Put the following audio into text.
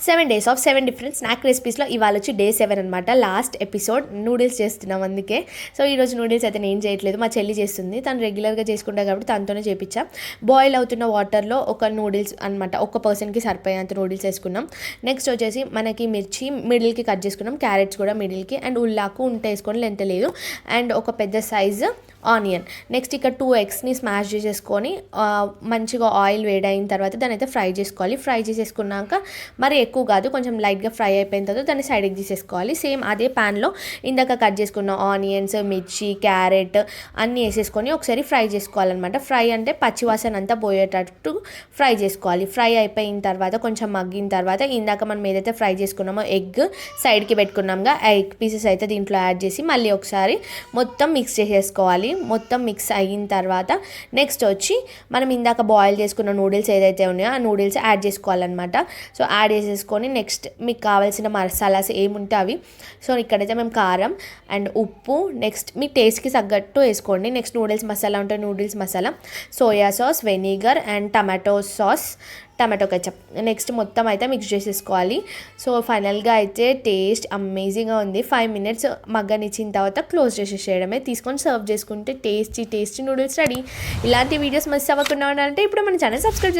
7 days of 7 different snack రెసిపీస్లో ఇవాళ వచ్చి day 7 అనమాట. లాస్ట్ ఎపిసోడ్ నూడిల్స్ చేస్తున్నాం అందుకే. సో ఈరోజు నూడిల్స్ అయితే నేను చేయట్లేదు, మా చెల్లి చేస్తుంది. తను రెగ్యులర్గా చేసుకుంటా కాబట్టి తనతోనే చేయించా. బాయిల్ అవుతున్న వాటర్లో ఒక నూడిల్స్ అనమాట, ఒక పర్సన్కి సరిపోయేంత నూడిల్స్ వేసుకున్నాం. నెక్స్ట్ వచ్చేసి మనకి మిర్చి మిడిల్కి కట్ చేసుకున్నాం, క్యారెట్స్ కూడా మిడిల్కి, అండ్ ఉల్లాకు ఉంటే వేసుకొని లెంత లేదు, అండ్ ఒక పెద్ద సైజు ఆనియన్. నెక్స్ట్ ఇక్కడ 2 ఎగ్స్ని స్మాష్ చేసేసుకొని మంచిగా ఆయిల్ వేడైన తర్వాత దాన్ని అయితే ఫ్రై చేసుకోవాలి. ఫ్రై చేసేసుకున్నాక మరి ఎక్కువ కాదు, కొంచెం లైట్గా ఫ్రై అయిపోయిన తర్వాత దాన్ని సైడ్కి తీసేసుకోవాలి. సేమ్ అదే ప్యాన్లో ఇందాక కట్ చేసుకున్న ఆనియన్స్, మిర్చి, క్యారెట్ అన్నీ వేసేసుకొని ఒకసారి ఫ్రై చేసుకోవాలన్నమాట. ఫ్రై అంటే పచ్చివాసన అంతా పోయేటట్టు ఫ్రై చేసుకోవాలి. ఫ్రై అయిపోయిన తర్వాత కొంచెం మగ్గిన తర్వాత ఇందాక మనం ఏదైతే ఫ్రై చేసుకున్నామో ఎగ్ సైడ్కి పెట్టుకున్నాంగా, ఎగ్ పీసెస్ అయితే దీంట్లో యాడ్ చేసి మళ్ళీ ఒకసారి మొత్తం మిక్స్ చేసేసుకోవాలి. మొత్తం మిక్స్ అయిన తర్వాత నెక్స్ట్ వచ్చి మనం ఇందాక బాయిల్ చేసుకున్న నూడిల్స్ ఏదైతే ఉన్నాయో ఆ నూడిల్స్ యాడ్ చేసుకోవాలన్నమాట. సో యాడ్ చేసేసుకొని నెక్స్ట్ మీకు కావాల్సిన మసాలాస్ ఏముంటే అవి. సో ఇక్కడైతే మేము కారం అండ్ ఉప్పు, నెక్స్ట్ మీ టేస్ట్కి తగ్గట్టు వేసుకోండి. నెక్స్ట్ నూడిల్స్ మసాలా ఉంటే noodles masala, soya sauce, vinegar and tomato sauce, tomato ketchup next మొత్తం అయితే మిక్స్ చేసేసుకోవాలి. సో ఫైనల్గా అయితే టేస్ట్ అమేజింగ్గా ఉంది. 5 మినిట్స్ మగ్గనిచ్చిన తర్వాత క్లోజ్ చేసేసేయడమే, తీసుకొని సర్వ్ చేసుకుంటే టేస్టీ నూడిల్స్ రెడీ. ఇలాంటి వీడియోస్ మిస్ అవ్వకుండా ఉండాలంటే ఇప్పుడు మన ఛానల్ సబ్స్క్రైబ్ చేసుకోండి.